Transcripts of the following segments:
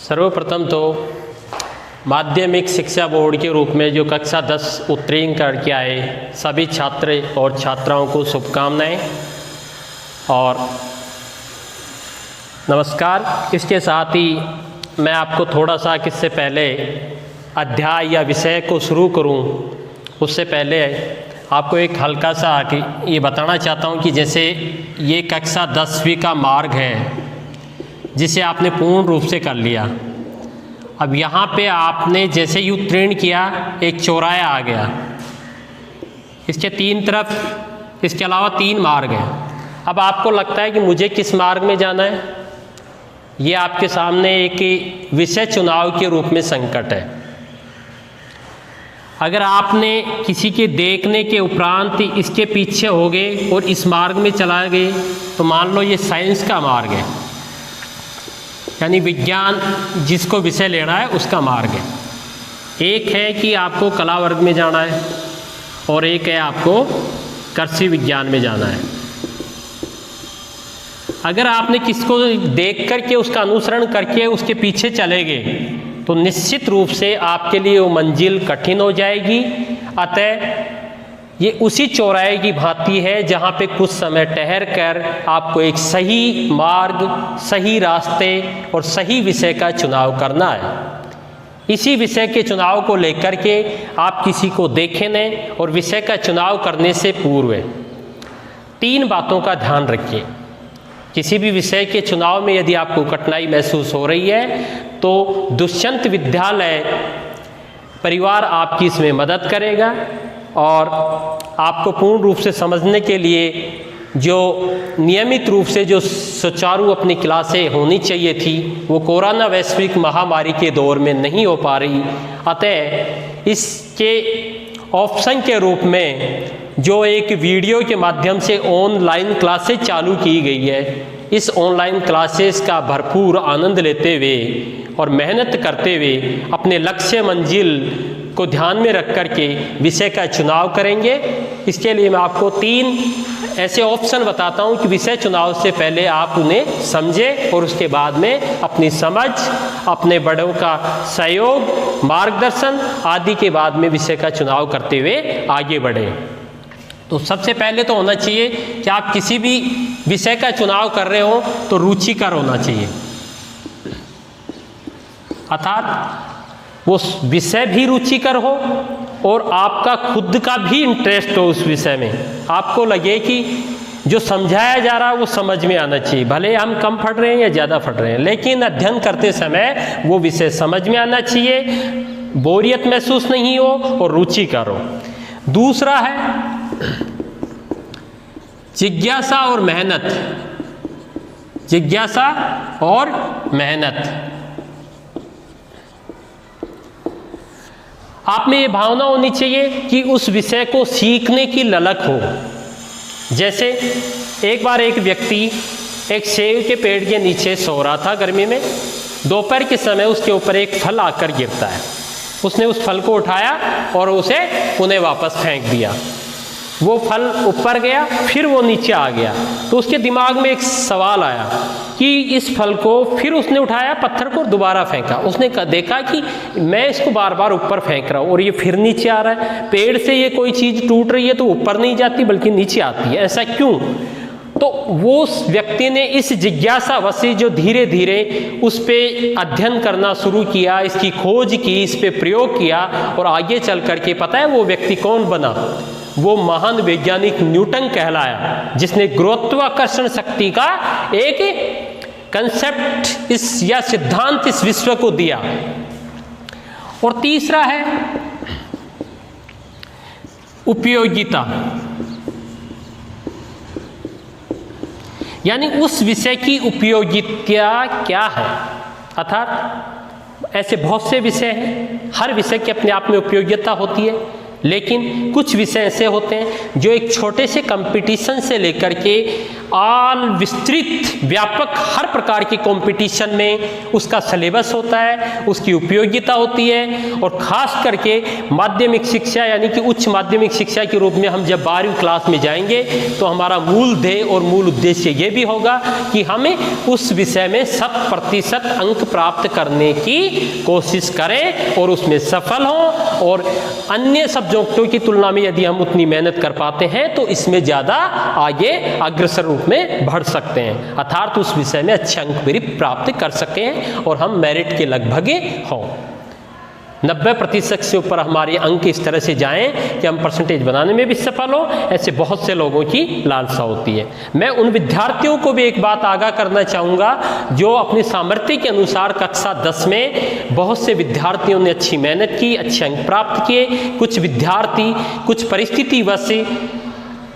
सर्वप्रथम तो माध्यमिक शिक्षा बोर्ड के रूप में जो कक्षा 10 उत्तीर्ण करके आए सभी छात्र और छात्राओं को शुभकामनाएं और नमस्कार। इसके साथ ही मैं आपको थोड़ा सा इससे पहले अध्याय या विषय को शुरू करूं उससे पहले आपको एक हल्का सा ये बताना चाहता हूं कि जैसे ये कक्षा 10वीं का मार्ग है जिसे आपने पूर्ण रूप से कर लिया। अब यहाँ पे आपने जैसे ही उत्तीर्ण किया एक चौराहा आ गया, इसके तीन तरफ इसके अलावा 3 मार्ग हैं। अब आपको लगता है कि मुझे किस मार्ग में जाना है, ये आपके सामने एक विषय चुनाव के रूप में संकट है। अगर आपने किसी के देखने के उपरांत इसके पीछे हो गए और इस मार्ग में चला गए तो मान लो ये साइंस का मार्ग है, यानी विज्ञान जिसको विषय लेना है उसका मार्ग है। एक है कि आपको कला वर्ग में जाना है और एक है आपको कृषि विज्ञान में जाना है। अगर आपने किसको देख करके उसका अनुसरण करके उसके पीछे चले गए तो निश्चित रूप से आपके लिए वो मंजिल कठिन हो जाएगी। अतः ये उसी चौराहे की भांति है जहाँ पे कुछ समय ठहर कर आपको एक सही मार्ग, सही रास्ते और सही विषय का चुनाव करना है। इसी विषय के चुनाव को लेकर के आप किसी को देखने और विषय का चुनाव करने से पूर्व 3 बातों का ध्यान रखिए। किसी भी विषय के चुनाव में यदि आपको कठिनाई महसूस हो रही है तो दुष्यंत विद्यालय परिवार आपकी इसमें मदद करेगा और आपको पूर्ण रूप से समझने के लिए जो नियमित रूप से जो सुचारू अपनी क्लासें होनी चाहिए थी वो कोरोना वैश्विक महामारी के दौर में नहीं हो पा रही। अतः इसके ऑप्शन के रूप में जो एक वीडियो के माध्यम से ऑनलाइन क्लासेस चालू की गई है, इस ऑनलाइन क्लासेस का भरपूर आनंद लेते हुए और मेहनत करते हुए अपने लक्ष्य मंजिल को ध्यान में रख कर के विषय का चुनाव करेंगे। इसके लिए मैं आपको 3 ऐसे ऑप्शन बताता हूं कि विषय चुनाव से पहले आप उन्हें समझें और उसके बाद में अपनी समझ, अपने बड़ों का सहयोग, मार्गदर्शन आदि के बाद में विषय का चुनाव करते हुए आगे बढ़ें। तो सबसे पहले तो होना चाहिए कि आप किसी भी विषय का चुनाव कर रहे हो तो रुचिकर होना चाहिए, अर्थात वो विषय भी रुचिकर हो और आपका खुद का भी इंटरेस्ट हो उस विषय में। आपको लगे कि जो समझाया जा रहा है वो समझ में आना चाहिए, भले हम कम पढ़ रहे हैं या ज़्यादा पढ़ रहे हैं, लेकिन अध्ययन करते समय वो विषय समझ में आना चाहिए, बोरियत महसूस नहीं हो और रुचिकर हो। दूसरा है जिज्ञासा और मेहनत। जिज्ञासा और मेहनत, आप में ये भावना होनी चाहिए कि उस विषय को सीखने की ललक हो। जैसे एक बार एक व्यक्ति एक सेब के पेड़ के नीचे सो रहा था गर्मी में, दोपहर के समय उसके ऊपर एक फल आकर गिरता है। उसने उस फल को उठाया और उसे उन्हें वापस फेंक दिया। वो फल ऊपर गया, फिर वो नीचे आ गया। तो उसके दिमाग में एक सवाल आया कि इस फल को फिर उसने उठाया, पत्थर को दोबारा फेंका। उसने देखा कि मैं इसको बार बार ऊपर फेंक रहा हूँ और ये फिर नीचे आ रहा है। पेड़ से ये कोई चीज़ टूट रही है तो ऊपर नहीं जाती बल्कि नीचे आती है, ऐसा क्यों? तो वो व्यक्ति ने इस जिज्ञासावशी जो धीरे धीरे उस पे अध्ययन करना शुरू किया, इसकी खोज की, इस पे प्रयोग किया और आगे चल करके पता है वो व्यक्ति कौन बना? वो महान वैज्ञानिक न्यूटन कहलाया, जिसने गुरुत्वाकर्षण शक्ति का एक कंसेप्ट इस या सिद्धांत इस विश्व को दिया। और तीसरा है उपयोगिता, यानी उस विषय की उपयोगिता क्या है। अर्थात ऐसे बहुत से विषय हैं, हर विषय की अपने आप में उपयोगिता होती है। लेकिन कुछ विषय ऐसे होते हैं जो एक छोटे से कंपटीशन से लेकर के आल विस्तृत व्यापक हर प्रकार के कंपटीशन में उसका सिलेबस होता है, उसकी उपयोगिता होती है। और ख़ास करके माध्यमिक शिक्षा यानी कि उच्च माध्यमिक शिक्षा के रूप में हम जब 12वीं क्लास में जाएंगे तो हमारा मूल ध्येय और मूल उद्देश्य ये भी होगा कि हमें उस विषय में 100% अंक प्राप्त करने की कोशिश करें और उसमें सफल हों। और अन्य सब्जेक्टों की तुलना में यदि हम उतनी मेहनत कर पाते हैं तो इसमें ज़्यादा आगे अग्रसर रूप में बढ़ सकते हैं, अर्थात उस विषय में अच्छे अंक भी प्राप्त कर सकें और हम मेरिट के लगभग हों। 90% से ऊपर हमारे अंक इस तरह से जाएं कि हम परसेंटेज बनाने में भी सफल हों, ऐसे बहुत से लोगों की लालसा होती है। मैं उन विद्यार्थियों को भी एक बात आगाह करना चाहूँगा जो अपनी सामर्थ्य के अनुसार कक्षा 10 में बहुत से विद्यार्थियों ने अच्छी मेहनत की, अच्छे अंक प्राप्त किए। कुछ विद्यार्थी कुछ परिस्थितिवश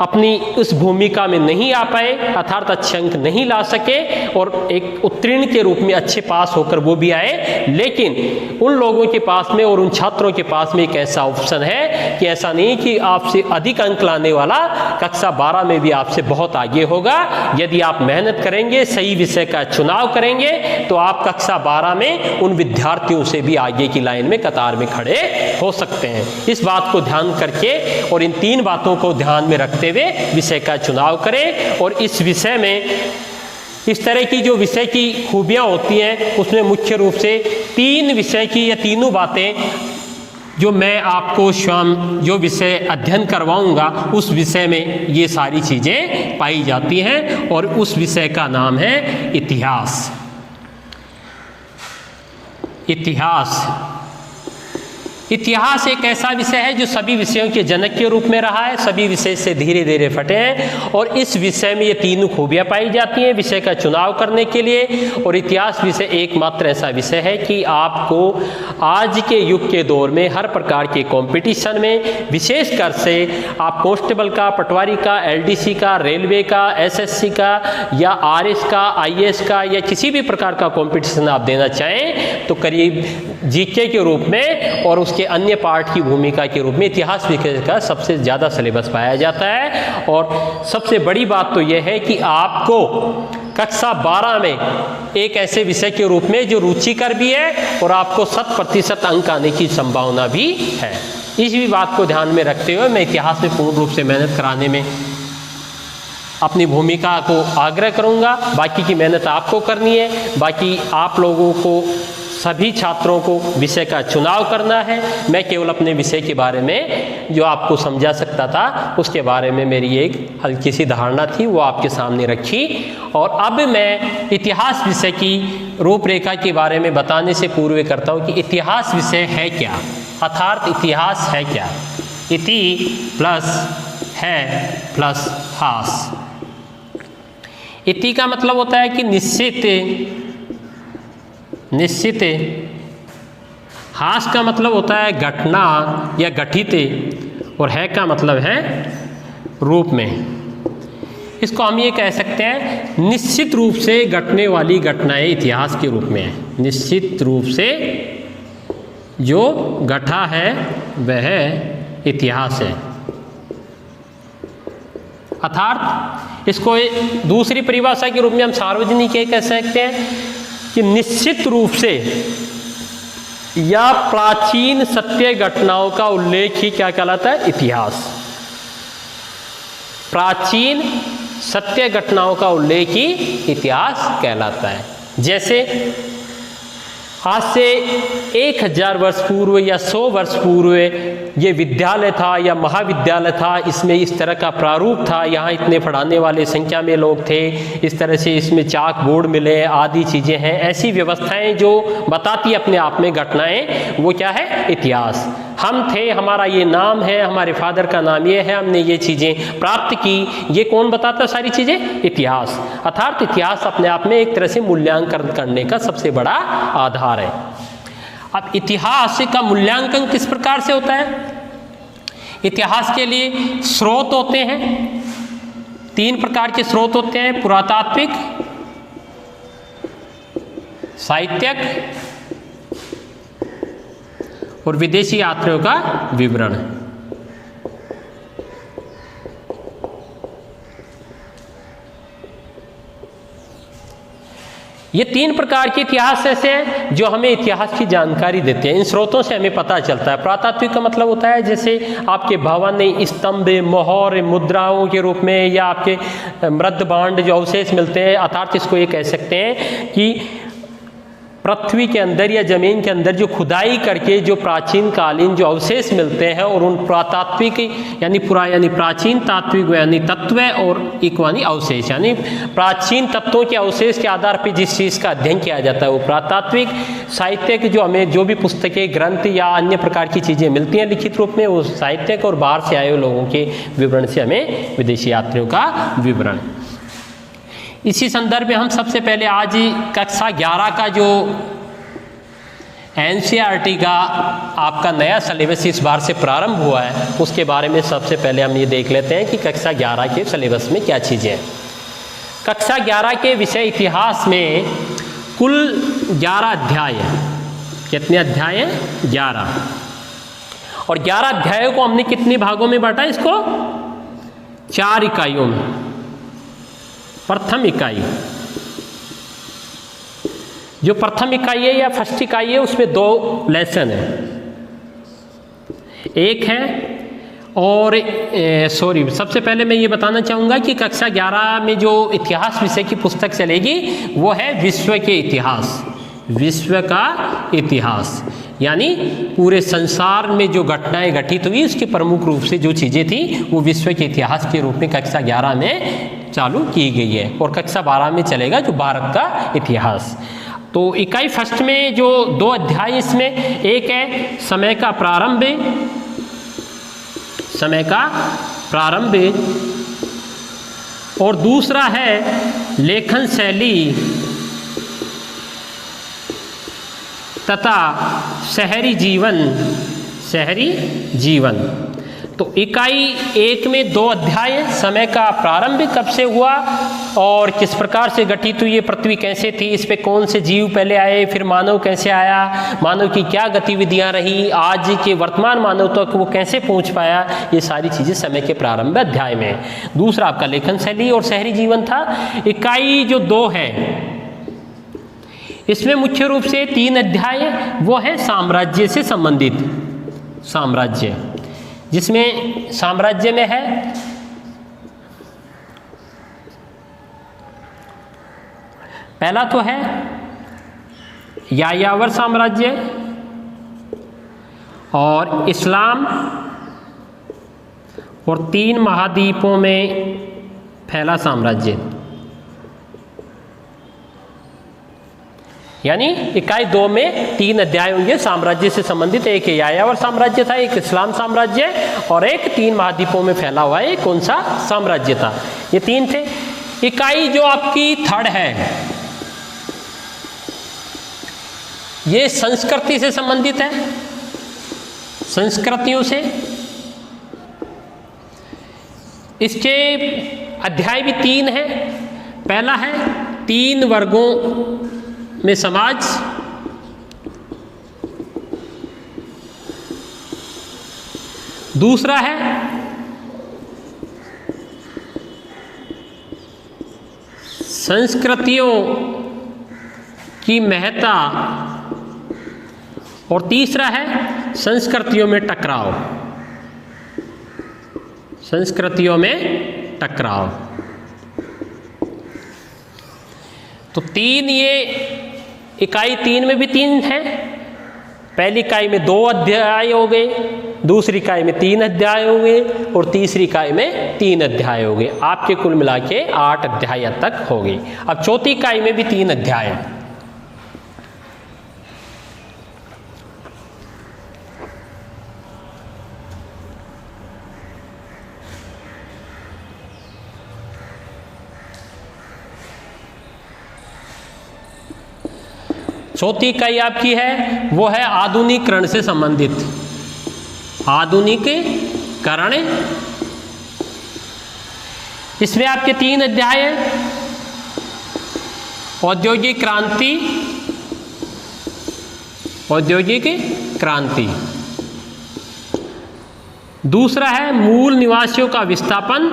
अपनी उस भूमिका में नहीं आ पाए, अर्थात अच्छे अंक नहीं ला सके और एक उत्तीर्ण के रूप में अच्छे पास होकर वो भी आए। लेकिन उन लोगों के पास में और उन छात्रों के पास में एक ऐसा ऑप्शन है कि ऐसा नहीं कि आपसे अधिक अंक लाने वाला कक्षा 12 में भी आपसे बहुत आगे होगा। यदि आप मेहनत करेंगे, सही विषय का चुनाव करेंगे तो आप कक्षा 12 में उन विद्यार्थियों से भी आगे की लाइन में कतार में खड़े हो सकते हैं। इस बात को ध्यान करके और इन 3 बातों को ध्यान में रखते हुए विषय का चुनाव करें। और इस विषय में इस तरह की जो विषय की खूबियां होती हैं उसमें मुख्य रूप से 3 विषय की या तीनों बातें जो मैं आपको स्वयं जो विषय अध्ययन करवाऊंगा उस विषय में ये सारी चीज़ें पाई जाती हैं। और उस विषय का नाम है इतिहास। इतिहास एक ऐसा विषय है जो सभी विषयों के जनक के रूप में रहा है, सभी विषय से धीरे धीरे फटे हैं। और इस विषय में ये 3 खूबियाँ पाई जाती हैं विषय का चुनाव करने के लिए। और इतिहास विषय एकमात्र ऐसा विषय है कि आपको आज के युग के दौर में हर प्रकार के कंपटीशन में, विशेषकर से आप कांस्टेबल का, पटवारी का, LDC का, रेलवे का, SSC का या RS का, IAS का या किसी भी प्रकार का कंपटीशन आप देना चाहें तो करीब GK के रूप में और उसके अन्य पार्ट की भूमिका के रूप में इतिहास विषय का सबसे ज़्यादा सिलेबस पाया जाता है। और सबसे बड़ी बात तो यह है कि आपको कक्षा 12 में एक ऐसे विषय के रूप में जो रुचिकर भी है और आपको 100% अंक आने की संभावना भी है। इस भी बात को ध्यान में रखते हुए मैं इतिहास में पूर्ण रूप से मेहनत कराने में अपनी भूमिका को आग्रह करूंगा। बाकी की मेहनत आपको करनी है। बाकी आप लोगों को, सभी छात्रों को विषय का चुनाव करना है। मैं केवल अपने विषय के बारे में जो आपको समझा सकता था उसके बारे में मेरी एक हल्की सी धारणा थी, वो आपके सामने रखी। और अब मैं इतिहास विषय की रूपरेखा के बारे में बताने से पूर्व करता हूँ कि इतिहास विषय है क्या, अर्थात इतिहास है क्या। इति प्लस है प्लस हास। इति का मतलब होता है कि निश्चित। हास का मतलब होता है घटना या घटित, और है का मतलब है रूप में। इसको हम ये कह सकते हैं निश्चित रूप से घटने वाली घटनाएं इतिहास के रूप में है। निश्चित रूप से जो घटा है वह इतिहास है। अर्थात इसको दूसरी परिभाषा के रूप में हम सार्वजनिक कह सकते हैं कि निश्चित रूप से या प्राचीन सत्य घटनाओं का उल्लेख ही क्या कहलाता है, इतिहास। प्राचीन सत्य घटनाओं का उल्लेख ही इतिहास कहलाता है। जैसे आज से 1000 वर्ष पूर्व या 100 वर्ष पूर्व ये विद्यालय था या महाविद्यालय था, इसमें इस तरह का प्रारूप था, यहाँ इतने पढ़ाने वाले संख्या में लोग थे, इस तरह से इसमें चाक बोर्ड मिले आदि चीज़ें हैं। ऐसी व्यवस्थाएं जो बताती अपने आप में घटनाएं, वो क्या है, इतिहास। हम थे, हमारा ये नाम है, हमारे फादर का नाम ये है, हमने ये चीज़ें प्राप्त की, ये कौन बताता सारी चीज़ें, इतिहास। अर्थात इतिहास अपने आप में एक तरह से मूल्यांकन करने का सबसे बड़ा आधार है। अब इतिहास का मूल्यांकन किस प्रकार से होता है? इतिहास के लिए स्रोत होते हैं, 3 प्रकार के स्रोत होते हैं, पुरातात्विक, साहित्यक और विदेशी यात्रियों का विवरण। ये 3 प्रकार के इतिहास ऐसे हैं जो हमें इतिहास की जानकारी देते हैं। इन स्रोतों से हमें पता चलता है। पुरातात्विक का मतलब होता है जैसे आपके भवन, स्तंभ, मोहर, मुद्राओं के रूप में, या आपके मृद बांड जो अवशेष मिलते हैं, अर्थात इसको ये कह सकते हैं कि पृथ्वी के अंदर या जमीन के अंदर जो खुदाई करके जो प्राचीन कालीन जो अवशेष मिलते हैं, और उन पुरातात्विक यानी प्राचीन तात्विक यानी तत्व, और इक्वानी अवशेष यानी प्राचीन तत्वों के अवशेष के आधार पर जिस चीज़ का अध्ययन किया जाता है वो पुरातात्विक। साहित्य के जो हमें जो भी पुस्तकें, ग्रंथ या अन्य प्रकार की चीज़ें मिलती हैं लिखित रूप में, वो साहित्यिक, और बाहर से आए हुए लोगों के विवरण से हमें विदेशी यात्रियों का विवरण। इसी संदर्भ में हम सबसे पहले आज कक्षा 11 का जो एनसीईआरटी का आपका नया सिलेबस इस बार से प्रारंभ हुआ है, उसके बारे में सबसे पहले हम ये देख लेते हैं कि कक्षा 11 के सिलेबस में क्या चीज़ें हैं। कक्षा 11 के विषय इतिहास में कुल 11 अध्याय हैं। कितने अध्याय हैं? 11। और 11 अध्यायों को हमने कितने भागों में बांटा? इसको 4 इकाइयों में। प्रथम इकाई, जो प्रथम इकाई है या फर्स्ट इकाई है, उसमें 2 लेसन है। एक है और सबसे पहले मैं ये बताना चाहूँगा कि कक्षा 11 में जो इतिहास विषय की पुस्तक चलेगी वो है विश्व के इतिहास। विश्व का इतिहास यानी पूरे संसार में जो घटनाएं घटित हुई उसकी प्रमुख रूप से जो चीज़ें थी वो विश्व के इतिहास के रूप में कक्षा 11 में चालू की गई है, और कक्षा 12 में चलेगा जो भारत का इतिहास। तो इकाई फर्स्ट में जो 2 अध्याय, इसमें एक है समय का प्रारंभ, समय का प्रारंभ, और दूसरा है लेखन शैली तथा शहरी जीवन। शहरी जीवन। तो इकाई 1 में 2 अध्याय, समय का प्रारंभ कब से हुआ और किस प्रकार से घटित हुई, ये पृथ्वी कैसे थी, इस पे कौन से जीव पहले आए, फिर मानव कैसे आया, मानव की क्या गतिविधियां रही, आज के वर्तमान मानव तक वो कैसे पहुंच पाया, ये सारी चीज़ें समय के प्रारंभ अध्याय में। दूसरा आपका लेखन शैली और शहरी जीवन था। इकाई जो 2 है इसमें मुख्य रूप से 3 अध्याय, वो है साम्राज्य से संबंधित। साम्राज्य, जिसमें साम्राज्य में है पहला तो है यायावर साम्राज्य और इस्लाम, और 3 महाद्वीपों में फैला साम्राज्य। यानी इकाई 2 में 3 अध्याय होंगे साम्राज्य से संबंधित। एक यायावर साम्राज्य था, एक इस्लाम साम्राज्य, और एक 3 महाद्वीपों में फैला हुआ है कौन सा साम्राज्य था। ये 3 थे। इकाई जो आपकी 3rd है ये संस्कृति से संबंधित है। संस्कृतियों से इसके अध्याय भी 3 है। पहला है 3 वर्गों में समाज, दूसरा है संस्कृतियों की महत्ता, और तीसरा है संस्कृतियों में टकराव। संस्कृतियों में टकराव। तो 3 ये इकाई 3 में भी 3 है। पहली इकाई में 2 अध्याय हो गए, दूसरी इकाई में 3 अध्याय हो गए, और तीसरी इकाई में 3 अध्याय हो गए। आपके कुल मिला के 8 अध्याय तक हो गई। अब चौथी इकाई में भी 3 अध्याय हैं। चौथी इकाई आपकी है वो है आधुनिकीकरण से संबंधित। आधुनिकीकरण, इसमें आपके 3 अध्याय हैं। औद्योगिक क्रांति, औद्योगिक क्रांति। दूसरा है मूल निवासियों का विस्थापन,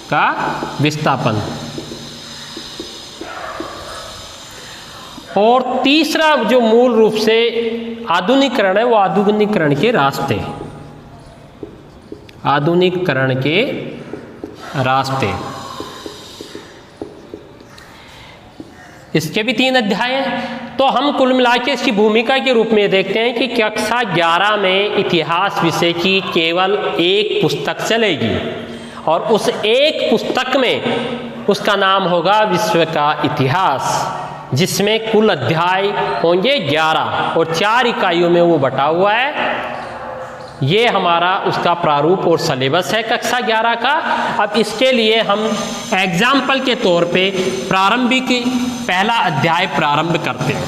का विस्थापन। और तीसरा जो मूल रूप से आधुनिकीकरण है वो आधुनिकीकरण के रास्ते, आधुनिकीकरण के रास्ते। इसके भी 3 अध्याय हैं। तो हम कुल मिला के इसकी भूमिका के रूप में देखते हैं कि कक्षा 11 में इतिहास विषय की केवल एक पुस्तक चलेगी और उस एक पुस्तक में उसका नाम होगा विश्व का इतिहास, जिसमें कुल अध्याय होंगे 11 और 4 इकाइयों में वो बटा हुआ है। ये हमारा उसका प्रारूप और सिलेबस है कक्षा 11 का। अब इसके लिए हम एग्जाम्पल के तौर पे प्रारंभिक पहला अध्याय प्रारंभ करते हैं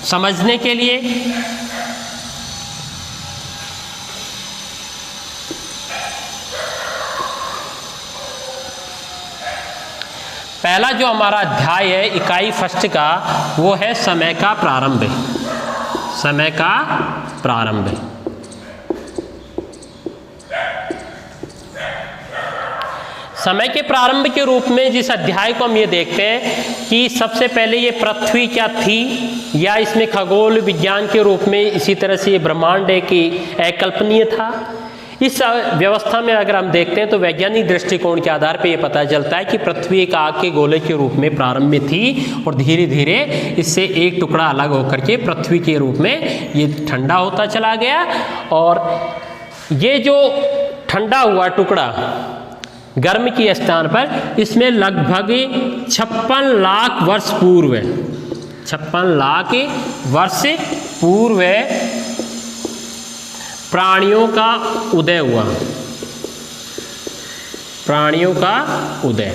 समझने के लिए। पहला जो हमारा अध्याय है इकाई फर्स्ट का, वो है समय का प्रारंभ। समय का प्रारंभ। समय के प्रारंभ के रूप में जिस अध्याय को हम ये देखते हैं कि सबसे पहले ये पृथ्वी क्या थी, या इसमें खगोल विज्ञान के रूप में इसी तरह से ये ब्रह्मांड है कि अकल्पनीय था। इस व्यवस्था में अगर हम देखते हैं तो वैज्ञानिक दृष्टिकोण के आधार पर यह पता चलता है कि पृथ्वी एक आग के गोले के रूप में प्रारंभ में थी और धीरे धीरे इससे एक टुकड़ा अलग होकर के पृथ्वी के रूप में ये ठंडा होता चला गया। और ये जो ठंडा हुआ टुकड़ा गर्म की स्थान पर, इसमें लगभग 56 लाख वर्ष पूर्व, 56 लाख वर्ष पूर्व प्राणियों का उदय हुआ। प्राणियों का उदय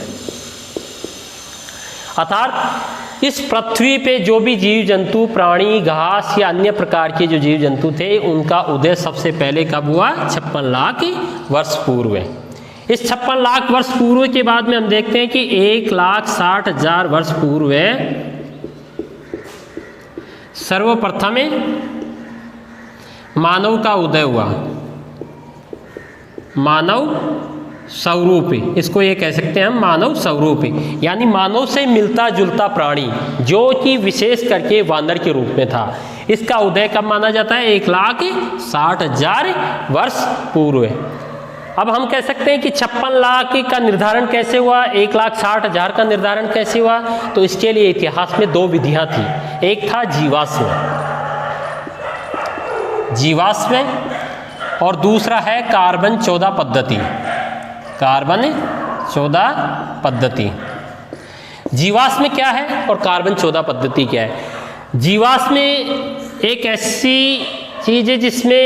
अर्थात इस पृथ्वी पे जो भी जीव जंतु, प्राणी, घास या अन्य प्रकार के जो जीव जंतु थे, उनका उदय सबसे पहले कब हुआ? 56 लाख वर्ष पूर्व। इस 56 लाख वर्ष पूर्व के बाद में हम देखते हैं कि 1,60,000 वर्ष पूर्व सर्वप्रथम मानव का उदय हुआ। मानव स्वरूपी, इसको ये कह सकते हैं हम, मानव स्वरूपी, यानी मानव से मिलता जुलता प्राणी जो कि विशेष करके वानर के रूप में था। इसका उदय कब माना जाता है? 1,60,000 वर्ष पूर्व। अब हम कह सकते हैं कि 56 लाख का निर्धारण कैसे हुआ, 1,60,000 का निर्धारण कैसे हुआ? तो इसके लिए इतिहास में 2 विधियां थी। एक था जीवाश्म और दूसरा है कार्बन 14 पद्धति। कार्बन 14 पद्धति। जीवाश्म क्या है और कार्बन 14 पद्धति क्या है? जीवाश्म एक ऐसी चीज है जिसमें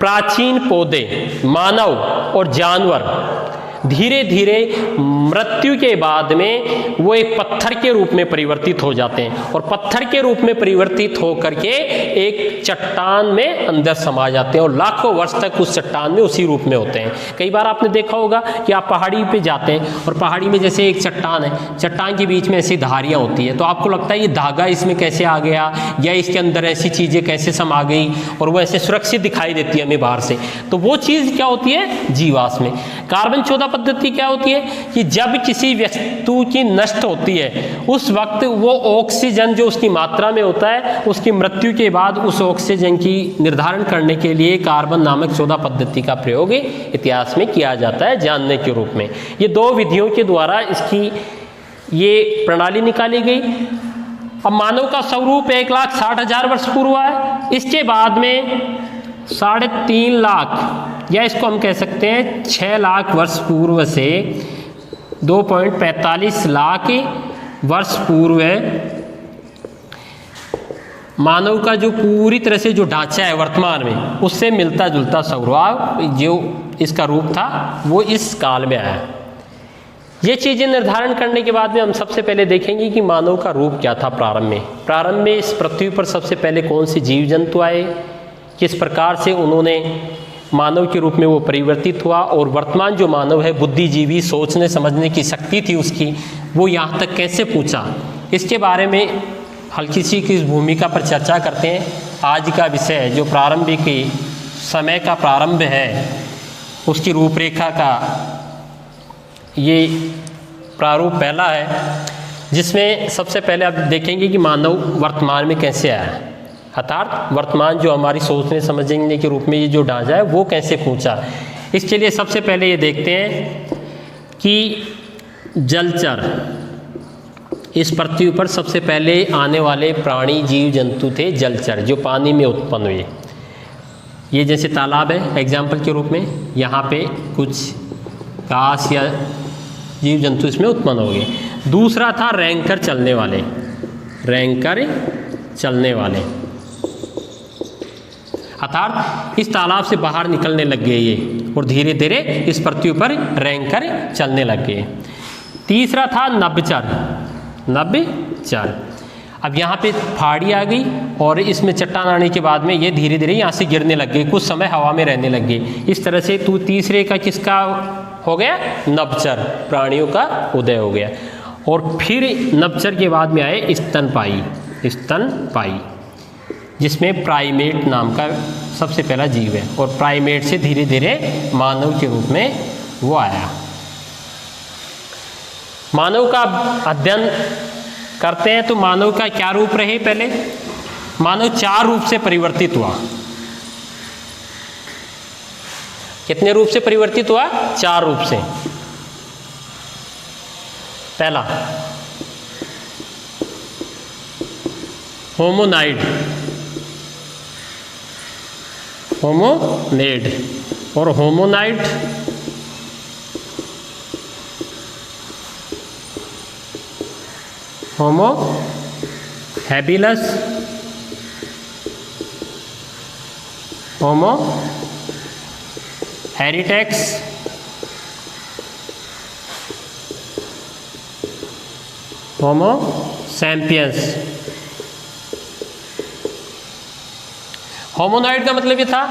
प्राचीन पौधे, मानव और जानवर धीरे धीरे मृत्यु के बाद में वो एक पत्थर के रूप में परिवर्तित हो जाते हैं और पत्थर के रूप में परिवर्तित हो करके एक चट्टान में अंदर समा जाते हैं और लाखों वर्ष तक उस चट्टान में उसी रूप में होते हैं। कई बार आपने देखा होगा कि आप पहाड़ी पे जाते हैं और पहाड़ी में जैसे एक चट्टान है, चट्टान के बीच में ऐसी धारियाँ होती है, तो आपको लगता है ये धागा इसमें कैसे आ गया या इसके अंदर ऐसी चीज़ें कैसे समा गई, और वो ऐसे सुरक्षित दिखाई देती है हमें बाहर से। तो वो चीज़ क्या होती है? जीवाश्म। कार्बन 14 पद्धति क्या होती है कि जब किसी वस्तु की नष्ट होती है उस वक्त वो ऑक्सीजन जो उसकी मात्रा में होता है, उसकी मृत्यु के बाद उस ऑक्सीजन की निर्धारण करने के लिए कार्बन नामक 14 पद्धति का प्रयोग इतिहास में किया जाता है जानने के रूप में। ये 2 विधियों के द्वारा इसकी ये प्रणाली निकाली गई। अब मानव का स्वरूप 1,60,000 वर्ष पूर्व है। इसके बाद में 3.5 लाख या इसको हम कह सकते हैं 6 लाख वर्ष पूर्व से 2.45 लाख वर्ष पूर्व मानव का जो पूरी तरह से जो ढांचा है वर्तमान में उससे मिलता जुलता स्वभाव जो इसका रूप था वो इस काल में आया। ये चीज़ें निर्धारण करने के बाद में हम सबसे पहले देखेंगे कि मानव का रूप क्या था प्रारंभ में। प्रारंभ में इस पृथ्वी पर सबसे पहले कौन से जीव जंतु आए, किस प्रकार से उन्होंने मानव के रूप में वो परिवर्तित हुआ, और वर्तमान जो मानव है बुद्धिजीवी, सोचने समझने की शक्ति थी उसकी, वो यहाँ तक कैसे पहुँचा, इसके बारे में हल्की सी की भूमिका पर चर्चा करते हैं। आज का विषय जो प्रारंभिक समय का प्रारंभ है उसकी रूपरेखा का ये प्रारूप पहला है, जिसमें सबसे पहले आप देखेंगे कि मानव वर्तमान में कैसे आया है, अर्थात वर्तमान जो हमारी सोचने समझने के रूप में ये जो ढांचा है वो कैसे पहुँचा। इसके लिए सबसे पहले ये देखते हैं कि जलचर, इस पृथ्वी पर सबसे पहले आने वाले प्राणी जीव जंतु थे जलचर, जो पानी में उत्पन्न हुए। ये जैसे तालाब है एग्जाम्पल के रूप में, यहाँ पे कुछ घास या जीव जंतु इसमें उत्पन्न हो गए। दूसरा था रैंकर चलने वाले, रैंकर चलने वाले, अर्थात इस तालाब से बाहर निकलने लग गए ये और धीरे धीरे इस पृथ्वी पर रैंकर चलने लग गए। तीसरा था नभचर, नभचर। अब यहाँ पे फाड़ी आ गई और इसमें चट्टान आने के बाद में ये धीरे धीरे यहाँ से गिरने लग गए, कुछ समय हवा में रहने लग गए। इस तरह से तीसरे का किसका हो गया, नभचर, प्राणियों का उदय हो गया। और फिर नभचर के बाद में आए स्तनपायी, स्तनपायी, जिसमें प्राइमेट नाम का सबसे पहला जीव है, और प्राइमेट से धीरे धीरे मानव के रूप में वो आया। मानव का अध्ययन करते हैं तो मानव का क्या रूप रहे, पहले मानव 4 रूप से परिवर्तित हुआ। कितने रूप से परिवर्तित हुआ, 4 रूप से। पहला होमोनाइड, होमोनेड और होमोनाइड, होमो हैबिलस, होमो हेरिटेक्स, होमो सैम्पियंस। होमोनाइड का मतलब ये था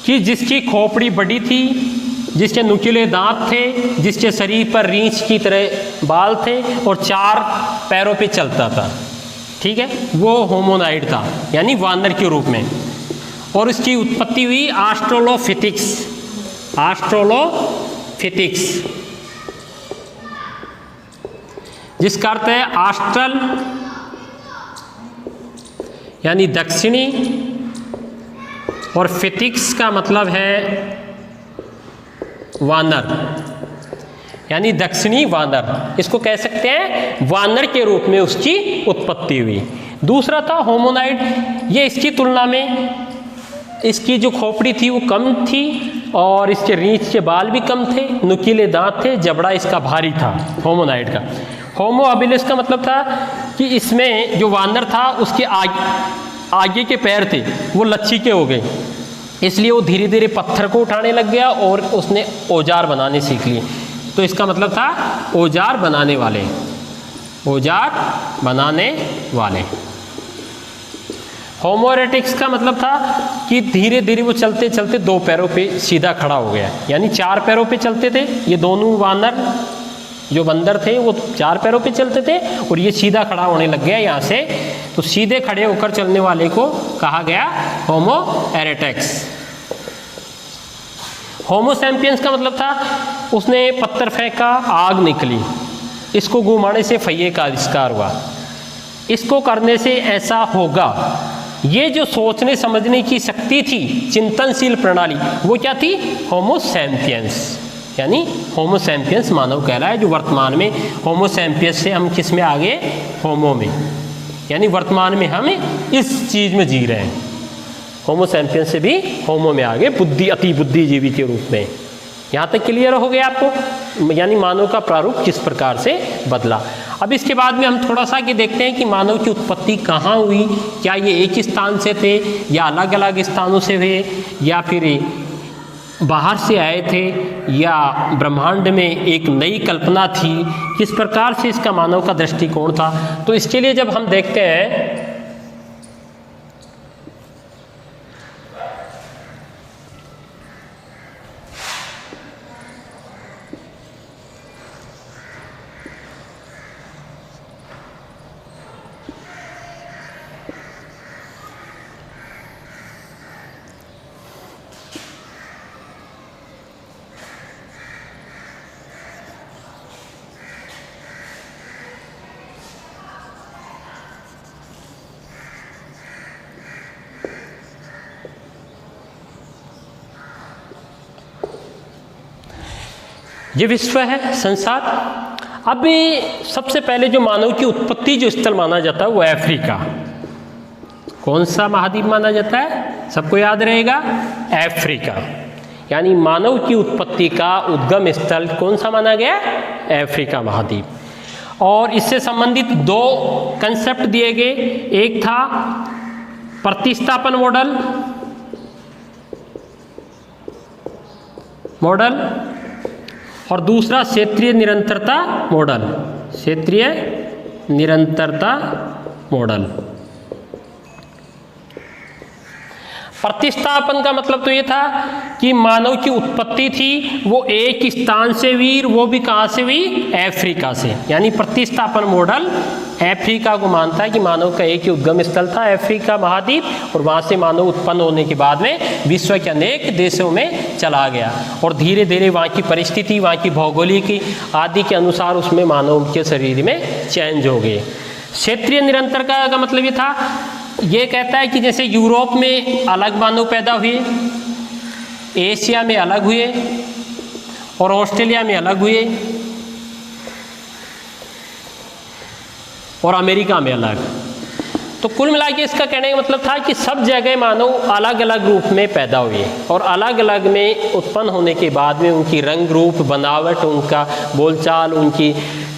कि जिसकी खोपड़ी बड़ी थी, जिसके नुकीले दांत थे, जिसके शरीर पर रींछ की तरह बाल थे और 4 पैरों पे चलता था, ठीक है, वो होमोनाइड था, यानी वानर के रूप में। और इसकी उत्पत्ति हुई ऑस्ट्रेलोपिथेकस, ऑस्ट्रेलोपिथेकस, जिसका अर्थ है ऑस्ट्रल यानी दक्षिणी, और फिथिक्स का मतलब है वानर, यानी दक्षिणी वानर। इसको कह सकते हैं वानर के रूप में उसकी उत्पत्ति हुई। दूसरा था होमोनाइड, ये इसकी तुलना में इसकी जो खोपड़ी थी वो कम थी और इसके रींछ के बाल भी कम थे, नुकीले दांत थे, जबड़ा इसका भारी था, होमोनाइड का। होमो हैबिलिस का मतलब था कि इसमें जो वानर था उसके आगे के पैर थे वो लच्छी के हो गए, इसलिए वो धीरे धीरे पत्थर को उठाने लग गया और उसने औजार बनाने सीख लिए। तो इसका मतलब था औजार बनाने वाले, औजार बनाने वाले। होमो इरेक्टस का मतलब था कि धीरे धीरे वो चलते चलते 2 पैरों पे सीधा खड़ा हो गया, यानी 4 पैरों पे चलते थे ये दोनों वानर, जो बंदर थे वो 4 पैरों पे चलते थे और ये सीधा खड़ा होने लग गया यहाँ से। तो सीधे खड़े होकर चलने वाले को कहा गया होमो इरेक्टस। होमो सैम्पियंस का मतलब था उसने पत्थर फेंका, आग निकली, इसको घुमाने से पहिए का आविष्कार हुआ, इसको करने से ऐसा होगा। ये जो सोचने समझने की शक्ति थी, चिंतनशील प्रणाली, वो क्या थी, होमो सैम्पियंस, यानी होमो सैम्पियंस मानव कहलाया, जो वर्तमान में होमो सैम्पियंस से हम किस में आ गए, होमो में, यानी वर्तमान में हम इस चीज़ में जी रहे हैं। होमो सैम्पियंस से भी होमो में आ गए, बुद्धि, अति बुद्धिजीवी के रूप में। यहाँ तक क्लियर हो गया आपको, यानी मानव का प्रारूप किस प्रकार से बदला। अब इसके बाद में हम थोड़ा सा ये देखते हैं कि मानव की उत्पत्ति कहाँ हुई, क्या ये एक ही स्थान से थे या अलग अलग स्थानों से हुए, या फिर बाहर से आए थे, या ब्रह्मांड में एक नई कल्पना थी, किस प्रकार से इसका मानव का दृष्टिकोण था। तो इसके लिए जब हम देखते हैं ये विश्व है, संसार। अब सबसे पहले जो मानव की उत्पत्ति जो स्थल माना जाता है वो अफ्रीका। कौन सा महाद्वीप माना जाता है, सबको याद रहेगा, अफ्रीका। यानी मानव की उत्पत्ति का उद्गम स्थल कौन सा माना गया, अफ्रीका महाद्वीप। और इससे संबंधित दो कंसेप्ट दिए गए, एक था प्रतिस्थापन मॉडल और दूसरा क्षेत्रीय निरंतरता मॉडल। क्षेत्रीय निरंतरता मॉडल। प्रतिस्थापन का मतलब तो ये था कि मानव की उत्पत्ति थी वो एक स्थान से हुई, वो भी कहाँ से हुई, अफ्रीका से। यानी प्रतिस्थापन मॉडल अफ्रीका को मानता है कि मानव का एक ही उद्गम स्थल था, अफ्रीका महाद्वीप, और वहाँ से मानव उत्पन्न होने के बाद में विश्व के अनेक देशों में चला गया और धीरे धीरे वहाँ की परिस्थिति, वहाँ की भौगोलिक आदि के अनुसार उसमें मानव के शरीर में चेंज हो गए। क्षेत्रीय निरंतरता का मतलब ये था, ये कहता है कि जैसे यूरोप में अलग मानव पैदा हुए, एशिया में अलग हुए और ऑस्ट्रेलिया में अलग हुए और अमेरिका में अलग। तो कुल मिला के इसका कहने का मतलब था कि सब जगह मानव अलग अलग रूप में पैदा हुए और अलग अलग में उत्पन्न होने के बाद में उनकी रंग रूप, बनावट, उनका बोलचाल, उनकी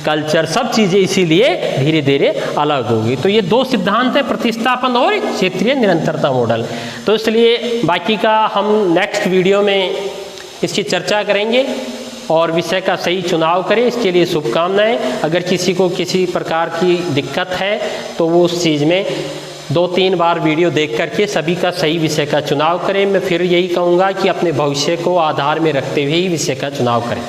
कल्चर, सब चीज़ें इसीलिए धीरे धीरे अलग होगी। तो ये दो सिद्धांत हैं, प्रतिस्थापन और क्षेत्रीय निरंतरता मॉडल। तो इसलिए बाकी का हम नेक्स्ट वीडियो में इसकी चर्चा करेंगे और विषय का सही चुनाव करें, इसके लिए शुभकामनाएं। अगर किसी को किसी प्रकार की दिक्कत है तो वो उस चीज़ में 2-3 बार वीडियो देख करके सभी का सही विषय का चुनाव करें। मैं फिर यही कहूँगा कि अपने भविष्य को आधार में रखते हुए ही विषय का चुनाव करें।